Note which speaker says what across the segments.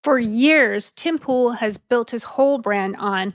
Speaker 1: For years, Tim Pool has built his whole brand on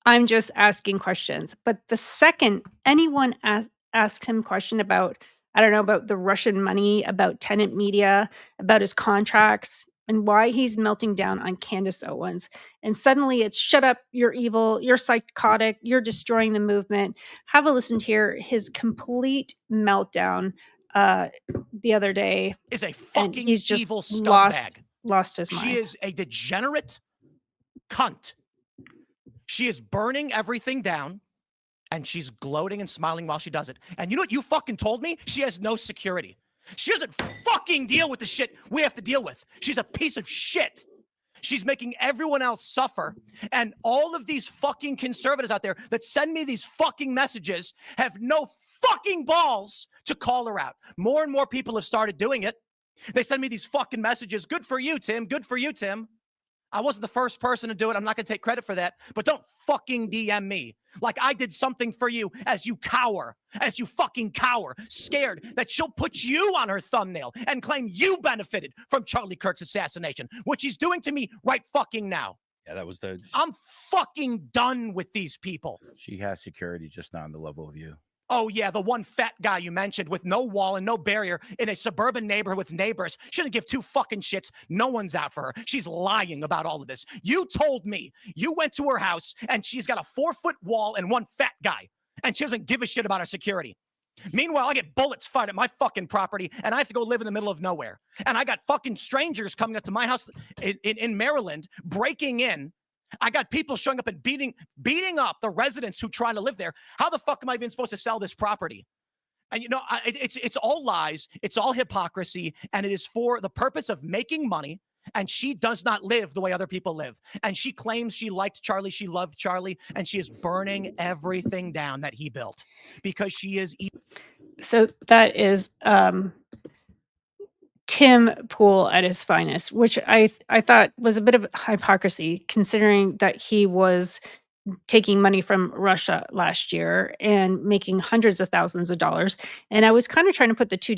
Speaker 1: I'm just asking questions. But the second anyone asks him a question about, I don't know, about the Russian money, about Tenet Media, about his contracts, and why he's melting down on Candace Owens. And suddenly it's shut up, you're evil, you're psychotic, you're destroying the movement. Have a listen to hear his complete meltdown uh, the other day.
Speaker 2: Is a
Speaker 1: And
Speaker 2: fucking
Speaker 1: he's just
Speaker 2: evil
Speaker 1: lost
Speaker 2: scumbag.
Speaker 1: lost his
Speaker 2: She
Speaker 1: mind.
Speaker 2: is a degenerate cunt. She is burning everything down and she's gloating and smiling while she does it. And you know what you fucking told me? She has no security. She doesn't fucking deal with the shit we have to deal with. She's a piece of shit. She's making everyone else suffer. And all of these fucking conservatives out there that send me these fucking messages have no fucking balls to call her out. More and more people have started doing it. They send me these fucking messages. Good for you, Tim. Good for you, Tim. I wasn't the first person to do it. I'm not going to take credit for that. But don't fucking DM me like I did something for you as you cower, as you fucking cower, scared that she'll put you on her thumbnail and claim you benefited from Charlie Kirk's assassination, which he's doing to me right fucking now.
Speaker 3: Yeah, that was the.
Speaker 2: I'm fucking done with these people.
Speaker 3: She has security, just not on the level of you.
Speaker 2: Oh, yeah, the one fat guy you mentioned with no wall and no barrier in a suburban neighborhood with neighbors. She doesn't give two fucking shits. No one's out for her. She's lying about all of this. You told me you went to her house and she's got a 4-foot wall and one fat guy, and she doesn't give a shit about her security. Meanwhile, I get bullets fired at my fucking property and I have to go live in the middle of nowhere. And I got fucking strangers coming up to my house in Maryland, breaking in. I got people showing up and beating up the residents who trying to live there. How the fuck am I even supposed to sell this property? And you know, it's all lies. It's all hypocrisy. And it is for the purpose of making money. And she does not live the way other people live. And she claims she liked Charlie. She loved Charlie. And she is burning everything down that he built because she is evil.
Speaker 1: So that is Tim Pool at his finest, which I thought was a bit of hypocrisy considering that he was taking money from Russia last year and making hundreds of thousands of dollars. And I was kind of trying to put the two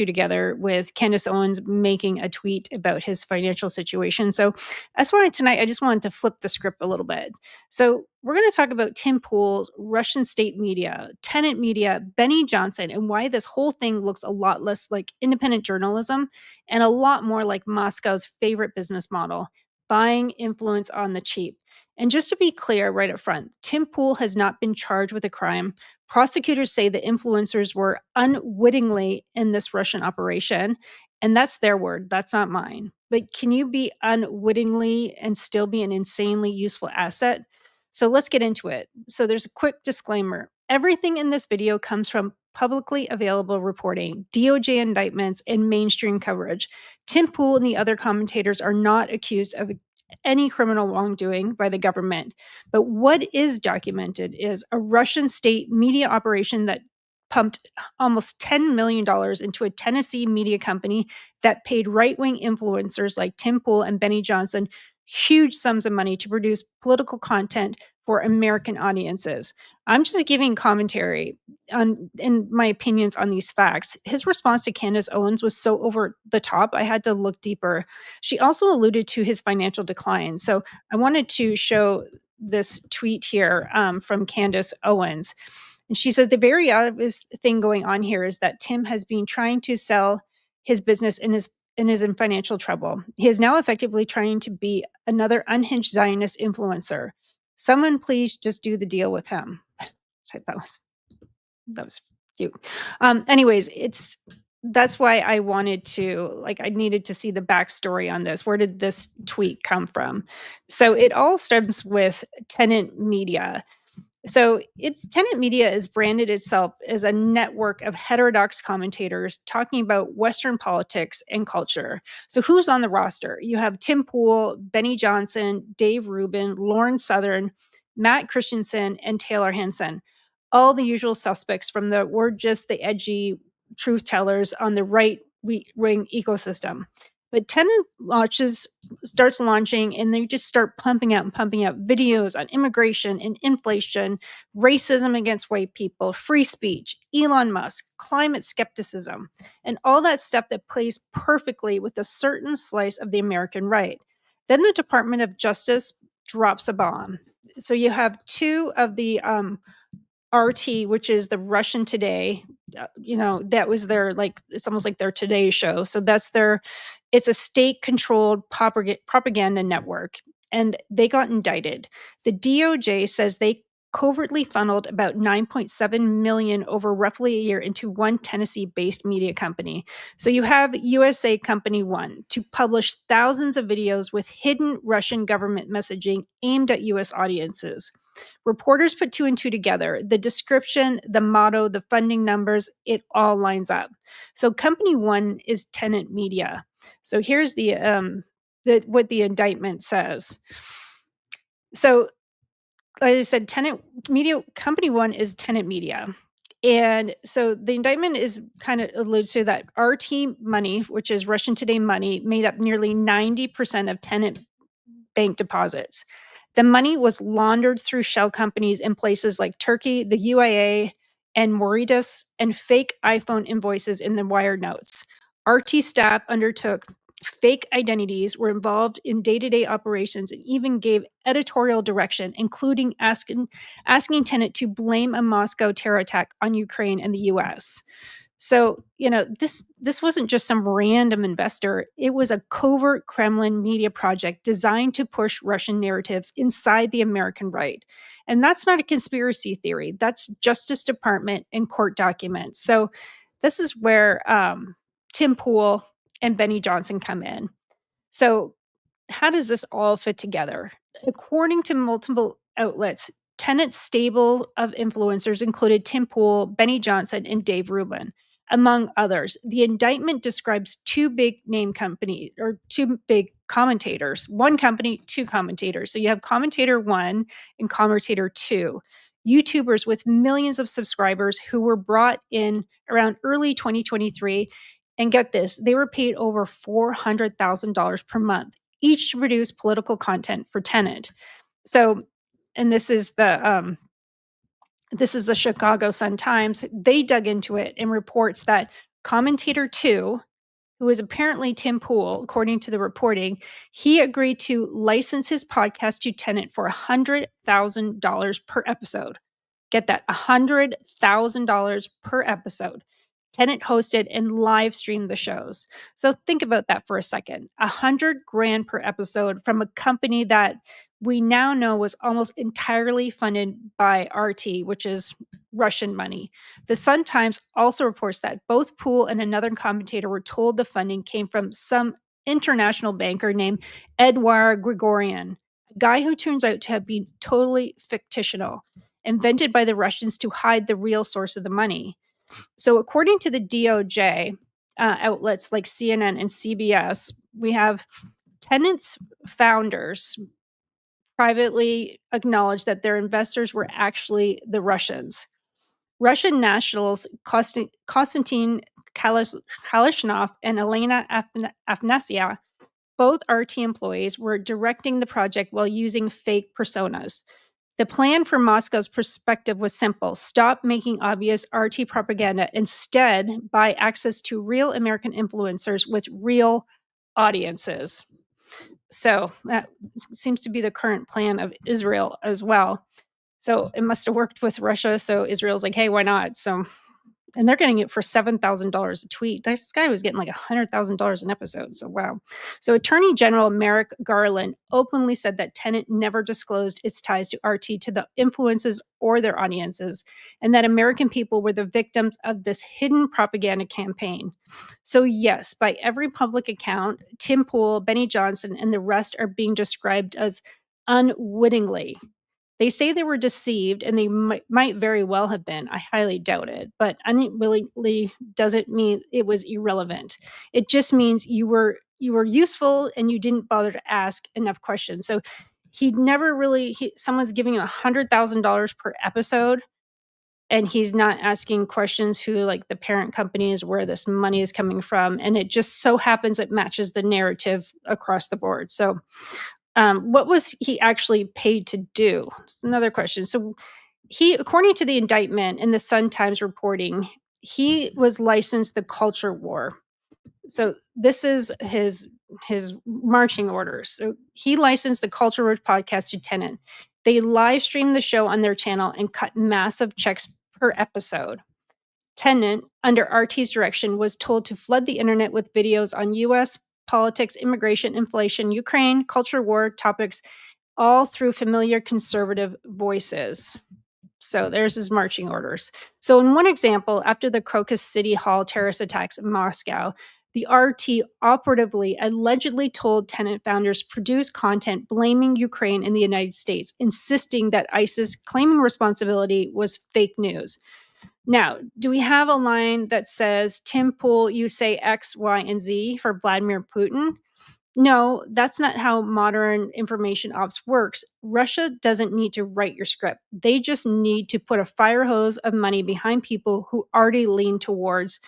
Speaker 1: together with Candace Owens making a tweet about his financial situation. So that's why tonight I just wanted to flip the script a little bit. So we're going to talk about Tim Pool's Russian state media, Tenet Media, Benny Johnson, and why this whole thing looks a lot less like independent journalism and a lot more like Moscow's favorite business model, buying influence on the cheap. And just to be clear right up front, Tim Pool has not been charged with a crime. Prosecutors say the influencers were unwittingly in this Russian operation. And that's their word, that's not mine. But can you be unwittingly and still be an insanely useful asset? So let's get into it. So there's a quick disclaimer. Everything in this video comes from publicly available reporting, DOJ indictments, and mainstream coverage. Tim Pool and the other commentators are not accused of any criminal wrongdoing by the government. But what is documented is a Russian state media operation that pumped almost $10 million into a Tennessee media company that paid right wing influencers like Tim Pool and Benny Johnson huge sums of money to produce political content for American audiences. I'm just giving commentary on in my opinions on these facts. His response to Candace Owens was so over the top, I had to look deeper. She also alluded to his financial decline. So I wanted to show this tweet here from Candace Owens. And she said the very obvious thing going on here is that Tim has been trying to sell his business and is in financial trouble. He is now effectively trying to be another unhinged Zionist influencer. Someone please just do the deal with him. That was cute. Anyways, that's why I wanted to I needed to see the backstory on this. Where did this tweet come from? So it all stems with Tenet Media. So it's Tenet Media has branded itself as a network of heterodox commentators talking about Western politics and culture. So who's on the roster? You have Tim Pool, Benny Johnson, Dave Rubin, Lauren Southern, Matt Christensen, and Taylor Hansen. All the usual suspects from we're just the edgy truth tellers on the right wing ecosystem. But Tenet starts launching, and they just start pumping out videos on immigration and inflation, racism against white people, free speech, Elon Musk, climate skepticism, and all that stuff that plays perfectly with a certain slice of the American right. Then the Department of Justice drops a bomb. So you have two of the RT, which is the Russian Today. That was their, like, it's almost like their Today show. So it's a state controlled propaganda network, and they got indicted. The DOJ says they covertly funneled about 9.7 million over roughly a year into one Tennessee-based media company. So you have USA Company One to publish thousands of videos with hidden Russian government messaging aimed at US audiences. Reporters put two and two together. The description, the motto, the funding numbers, it all lines up. So Company One is Tenet Media. So here's what the indictment says. So, like I said, Tenet Media Company One is Tenet Media. And so the indictment is kind of alludes to that RT money, which is Russian Today money, made up nearly 90% of Tenet bank deposits. The money was laundered through shell companies in places like Turkey, the UAE, and Mauritius, and fake iPhone invoices in the wire notes. RT staff undertook fake identities, were involved in day-to-day operations, and even gave editorial direction, including asking Tenet to blame a Moscow terror attack on Ukraine and the US. So, this wasn't just some random investor. It was a covert Kremlin media project designed to push Russian narratives inside the American right. And that's not a conspiracy theory. That's Justice Department and court documents. So this is where Tim Pool and Benny Johnson come in. So how does this all fit together? According to multiple outlets, Tenet's stable of influencers included Tim Pool, Benny Johnson, and Dave Rubin, among others. The indictment describes two big commentators. One company, two commentators. So you have commentator one and commentator two, YouTubers with millions of subscribers who were brought in around early 2023. And get this, they were paid over $400,000 per month, each to produce political content for Tenet. So, and this is the Chicago Sun-Times. They dug into it and reports that commentator two, who is apparently Tim Pool, according to the reporting, he agreed to license his podcast to Tenet for $100,000 per episode. Get that, $100,000 per episode. Tenet hosted and live streamed the shows. So think about that for a second. $100,000 per episode from a company that we now know was almost entirely funded by RT, which is Russian money. The Sun-Times also reports that both Pool and another commentator were told the funding came from some international banker named Edouard Grigorian, a guy who turns out to have been totally fictional, invented by the Russians to hide the real source of the money. So according to the DOJ, outlets like CNN and CBS, we have Tenet's founders privately acknowledged that their investors were actually the Russians. Russian nationals Konstantin Kalashnikov and Elena Afanasia, both RT employees, were directing the project while using fake personas. The plan for Moscow's perspective was simple: stop making obvious RT propaganda, instead buy access to real American influencers with real audiences. So that seems to be the current plan of Israel as well. So it must have worked with Russia. So Israel's like, hey, why not? So, and they're getting it for $7,000 a tweet. This guy was getting like $100,000 an episode. So wow. So Attorney General Merrick Garland openly said that Tenet never disclosed its ties to RT to the influences or their audiences, and that American people were the victims of this hidden propaganda campaign. So yes, by every public account, Tim Pool, Benny Johnson, and the rest are being described as unwittingly. They say they were deceived, and they might very well have been. I highly doubt it. But unwillingly doesn't mean it was irrelevant. It just means you were useful and you didn't bother to ask enough questions. So someone's giving him $100,000 per episode, and he's not asking questions who, like, the parent company is, where this money is coming from. And it just so happens it matches the narrative across the board. So what was he actually paid to do? It's another question. So according to the indictment and the Sun-Times reporting, he was licensed the culture war. So this is his marching orders. So he licensed the Culture Road podcast to Tenet. They live streamed the show on their channel and cut massive checks per episode. Tenet, under RT's direction, was told to flood the internet with videos on US politics, immigration, inflation, Ukraine, culture war topics, all through familiar conservative voices. So there's his marching orders. So in one example, after the Crocus City Hall terrorist attacks in Moscow, the RT operatively allegedly told Tenet founders produce content blaming Ukraine and the United States, insisting that ISIS claiming responsibility was fake news. Now, do we have a line that says, Tim Pool, you say X, Y, and Z for Vladimir Putin? No, that's not how modern information ops works. Russia doesn't need to write your script. They just need to put a fire hose of money behind people who already lean towards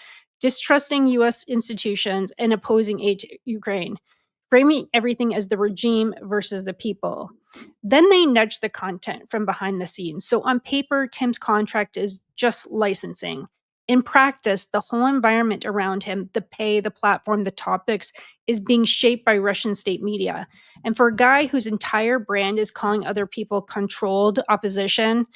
Speaker 1: distrusting US institutions and opposing aid to Ukraine, framing everything as the regime versus the people. Then they nudge the content from behind the scenes. So on paper, Tim's contract is just licensing. In practice, the whole environment around him, the pay, the platform, the topics, is being shaped by Russian state media. And for a guy whose entire brand is calling other people controlled opposition,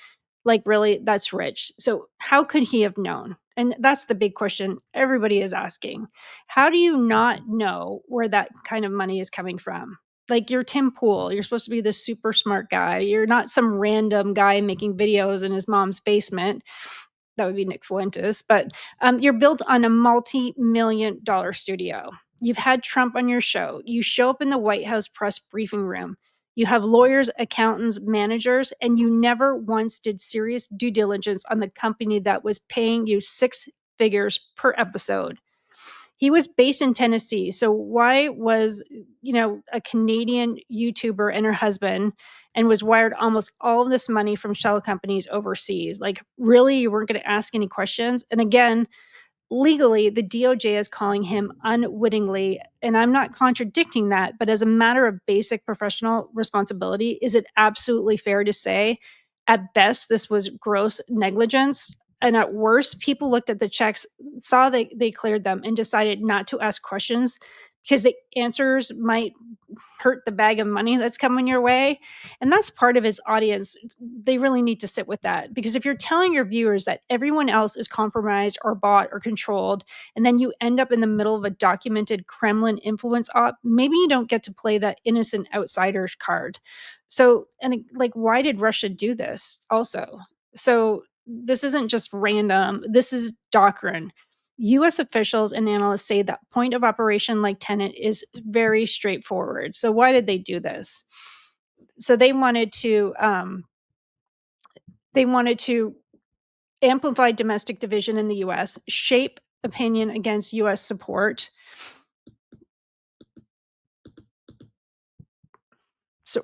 Speaker 1: like really, that's rich. So how could he have known? And that's the big question everybody is asking. How do you not know where that kind of money is coming from? Like you're Tim Pool, you're supposed to be this super smart guy. You're not some random guy making videos in his mom's basement. That would be Nick Fuentes, but you're built on a multi-million-dollar studio. You've had Trump on your show. You show up in the White House press briefing room. You have lawyers, accountants, managers, and you never once did serious due diligence on the company that was paying you six figures per episode. He was based in Tennessee. So why was, a Canadian YouTuber and her husband and was wired almost all of this money from shell companies overseas? Like, really, you weren't going to ask any questions? And again, legally, the DOJ is calling him unwittingly, and I'm not contradicting that, but as a matter of basic professional responsibility, is it absolutely fair to say, at best, this was gross negligence? And at worst, people looked at the checks, saw they cleared them, and decided not to ask questions because the answers might hurt the bag of money that's coming your way. And that's part of his audience. They really need to sit with that, because if you're telling your viewers that everyone else is compromised or bought or controlled, and then you end up in the middle of a documented Kremlin influence op, maybe you don't get to play that innocent outsider card. So, and like, why did Russia do this also? So this isn't just random. This is doctrine. US officials and analysts say that point of operation like Tenet is very straightforward. So why did they do this? So they wanted to amplify domestic division in the US, shape opinion against US support. So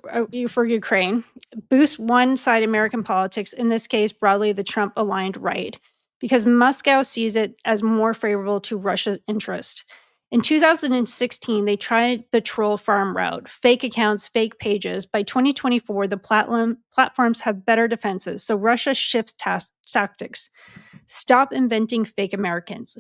Speaker 1: for Ukraine, boost one-side American politics, in this case, broadly the Trump-aligned right, because Moscow sees it as more favorable to Russia's interest. In 2016, they tried the troll farm route, fake accounts, fake pages. By 2024, the platforms have better defenses, so Russia shifts tactics. Stop inventing fake Americans.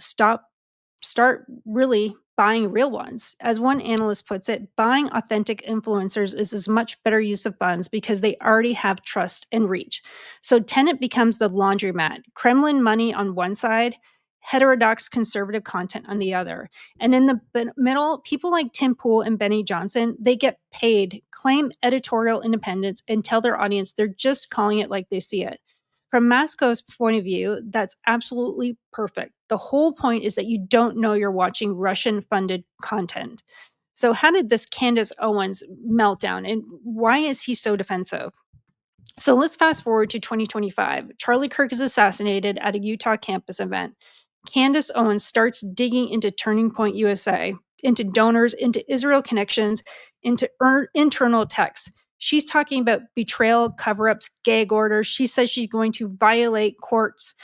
Speaker 1: Start really buying real ones. As one analyst puts it, buying authentic influencers is as much better use of funds because they already have trust and reach. So Tenet becomes the laundromat, Kremlin money on one side, heterodox conservative content on the other. And in the middle, people like Tim Pool and Benny Johnson, they get paid, claim editorial independence, and tell their audience they're just calling it like they see it. From Moscow's point of view, that's absolutely perfect. The whole point is that you don't know you're watching Russian-funded content. So how did this Candace Owens meltdown, and why is he so defensive? So let's fast forward to 2025. Charlie Kirk is assassinated at a Utah campus event. Candace Owens starts digging into Turning Point USA, into donors, into Israel connections, into internal texts. She's talking about betrayal, cover-ups, gag orders. She says she's going to violate courts,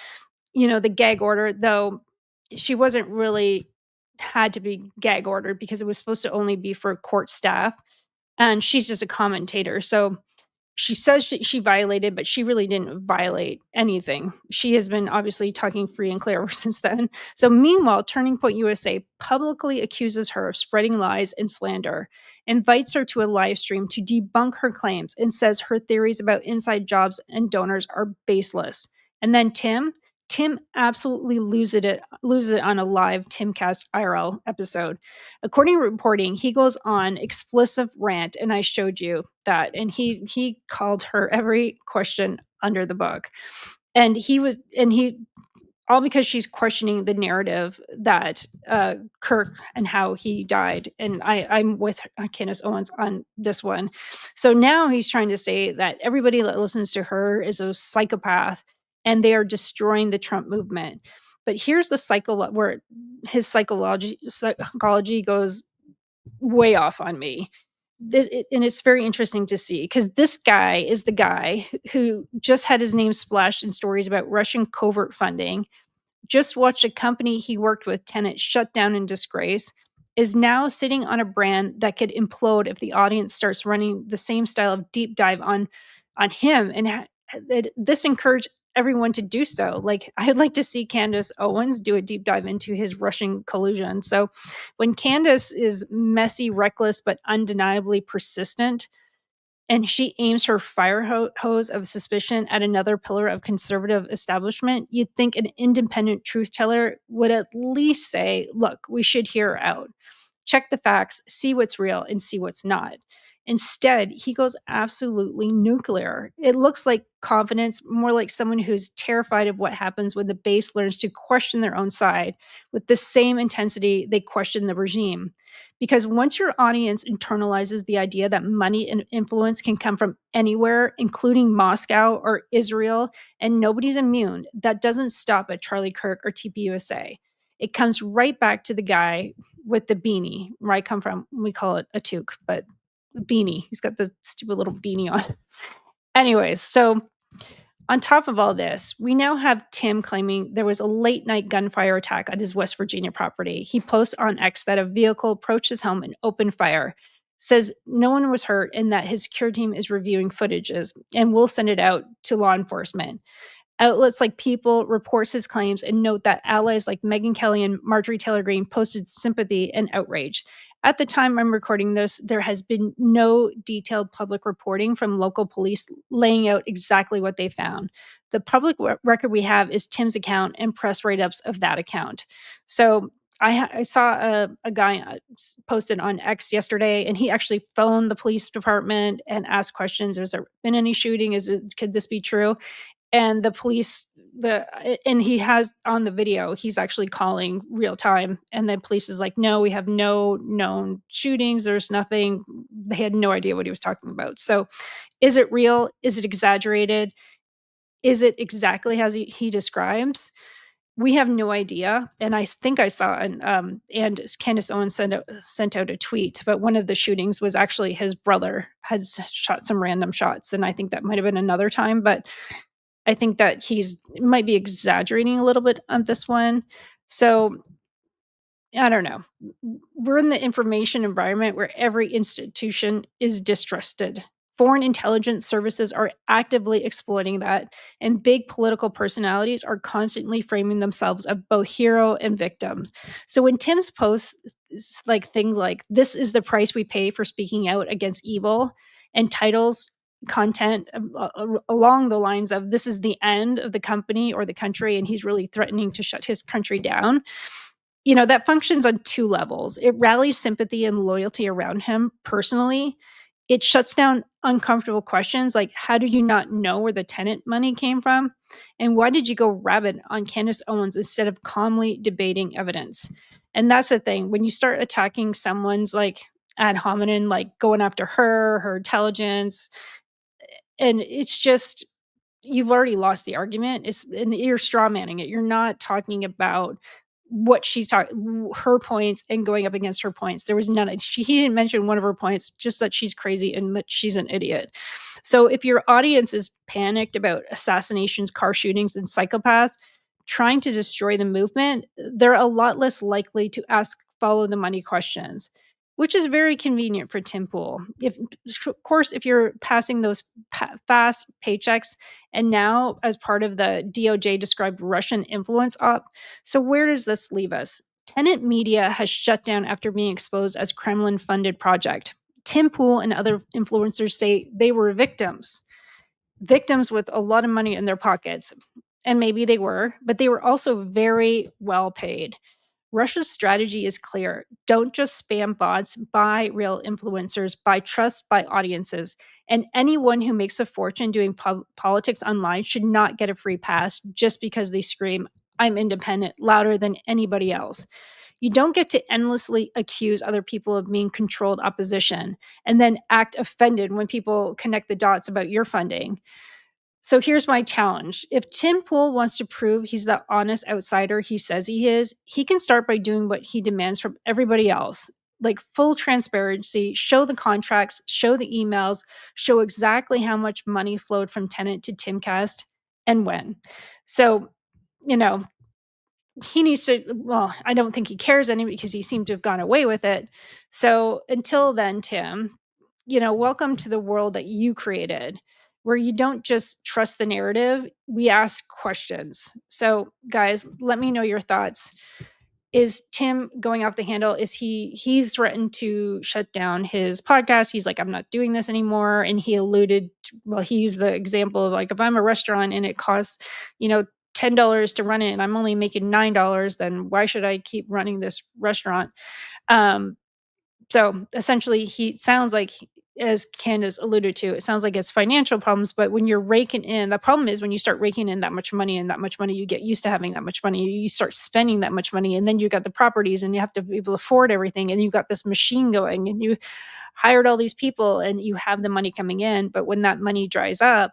Speaker 1: the gag order, though she wasn't really had to be gag ordered because it was supposed to only be for court staff. And she's just a commentator. So she says she violated, but she really didn't violate anything. She has been obviously talking free and clear ever since then. So meanwhile, Turning Point USA publicly accuses her of spreading lies and slander, invites her to a live stream to debunk her claims, and says her theories about inside jobs and donors are baseless. And then Tim absolutely loses it on a live Timcast IRL episode. According to reporting, he goes on explicit rant, and I showed you that, and he called her every question under the book. And he all because she's questioning the narrative that Kirk and how he died. And I'm with Candace Owens on this one. So now he's trying to say that everybody that listens to her is a psychopath and they are destroying the Trump movement. But here's the cycle where his psychology goes way off on me. And it's very interesting to see because this guy is the guy who just had his name splashed in stories about Russian covert funding, just watched a company he worked with, Tenet, shut down in disgrace, is now sitting on a brand that could implode if the audience starts running the same style of deep dive on him. And this encouraged everyone to do so. Like, I'd like to see Candace Owens do a deep dive into his Russian collusion. So when Candace is messy, reckless, but undeniably persistent, and she aims her fire hose of suspicion at another pillar of conservative establishment, you'd think an independent truth teller would at least say, look, we should hear her out. Check the facts, see what's real, and see what's not. Instead, he goes absolutely nuclear. It looks like confidence, more like someone who's terrified of what happens when the base learns to question their own side with the same intensity they question the regime. Because once your audience internalizes the idea that money and influence can come from anywhere, including Moscow or Israel, and nobody's immune, that doesn't stop at Charlie Kirk or TPUSA. It comes right back to the guy with the beanie, where I come from. We call it a toque, but a beanie. He's got the stupid little beanie on. Anyways, so on top of all this, we now have Tim claiming there was a late night gunfire attack on his West Virginia property. He posts on X that a vehicle approached his home and opened fire, says no one was hurt, and that his security team is reviewing footages and will send it out to law enforcement. Outlets like People reports his claims and note that allies like Megyn Kelly and Marjorie Taylor Greene posted sympathy and outrage. At the time I'm recording this, there has been no detailed public reporting from local police laying out exactly what they found. The public record we have is Tim's account and press write-ups of that account. So I saw a guy posted on X yesterday, and he actually phoned the police department and asked questions. Has there been any shooting? Could this be true? And the police, and he has on the video, he's actually calling real time. And the police is like, no, we have no known shootings. There's nothing. They had no idea what he was talking about. So is it real? Is it exaggerated? Is it exactly as he describes? We have no idea. And I think I saw, and Candace Owens sent out a tweet, but one of the shootings was actually his brother had shot some random shots. And I think that might have been another time, but I think that might be exaggerating a little bit on this one. So I don't know. We're in the information environment where every institution is distrusted. Foreign intelligence services are actively exploiting that, and big political personalities are constantly framing themselves as both hero and victims. So when Tim's posts like things like "This is the price we pay for speaking out against evil," and titles content along the lines of "This is the end of the company or the country," and he's really threatening to shut his country down, that functions on two levels. It rallies sympathy and loyalty around him personally. It shuts down uncomfortable questions like, how did you not know where the tenant money came from? And why did you go rabid on Candace Owens instead of calmly debating evidence? And that's the thing. When you start attacking someone's like ad hominem, like going after her intelligence, and it's just, you've already lost the argument. And you're straw manning it. You're not talking about what she's talking, her points, and going up against her points. There was none. He didn't mention one of her points, just that she's crazy and that she's an idiot. So if your audience is panicked about assassinations, car shootings, and psychopaths trying to destroy the movement, they're a lot less likely to ask follow the money questions. which is very convenient for Tim Pool. If, of course, if you're passing those fast paychecks, and now as part of the DOJ described Russian influence op. So where does this leave us? Tenet Media has shut down after being exposed as Kremlin-funded project. Tim Pool and other influencers say they were victims with a lot of money in their pockets. And maybe they were, but they were also very well paid. Russia's strategy is clear. Don't just spam bots, buy real influencers, buy trust, buy audiences. And anyone who makes a fortune doing politics online should not get a free pass just because they scream, I'm independent, louder than anybody else. You don't get to endlessly accuse other people of being controlled opposition and then act offended when people connect the dots about your funding. So here's my challenge. If Tim Pool wants to prove he's the honest outsider he says he is, he can start by doing what he demands from everybody else. Like full transparency, show the contracts, show the emails, show exactly how much money flowed from Tenant to Timcast and when. So, you know, he needs to, well, I don't think he cares anymore because he seemed to have gone away with it. So until then, Tim, welcome to the world that you created, where you don't just trust the narrative, we ask questions. So, guys, let me know your thoughts. Is Tim going off the handle? He's threatened to shut down his podcast. He's like, I'm not doing this anymore. And he he used the example of like, if I'm a restaurant and it costs, $10 to run it and I'm only making $9, then why should I keep running this restaurant? So essentially, he sounds like, as Candace alluded to, it sounds like it's financial problems. But when you're raking in, the problem is when you start raking in that much money and that much money, you get used to having that much money. You start spending that much money, and then you got the properties, and you have to be able to afford everything. And you got this machine going, and you hired all these people, and you have the money coming in. But when that money dries up,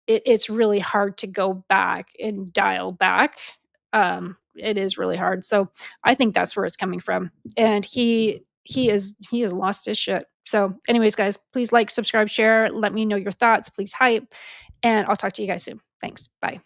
Speaker 1: it's really hard to go back and dial back. It is really hard. So I think that's where it's coming from. And he has lost his shit. So anyways, guys, please like, subscribe, share, let me know your thoughts, please hype, and I'll talk to you guys soon. Thanks. Bye.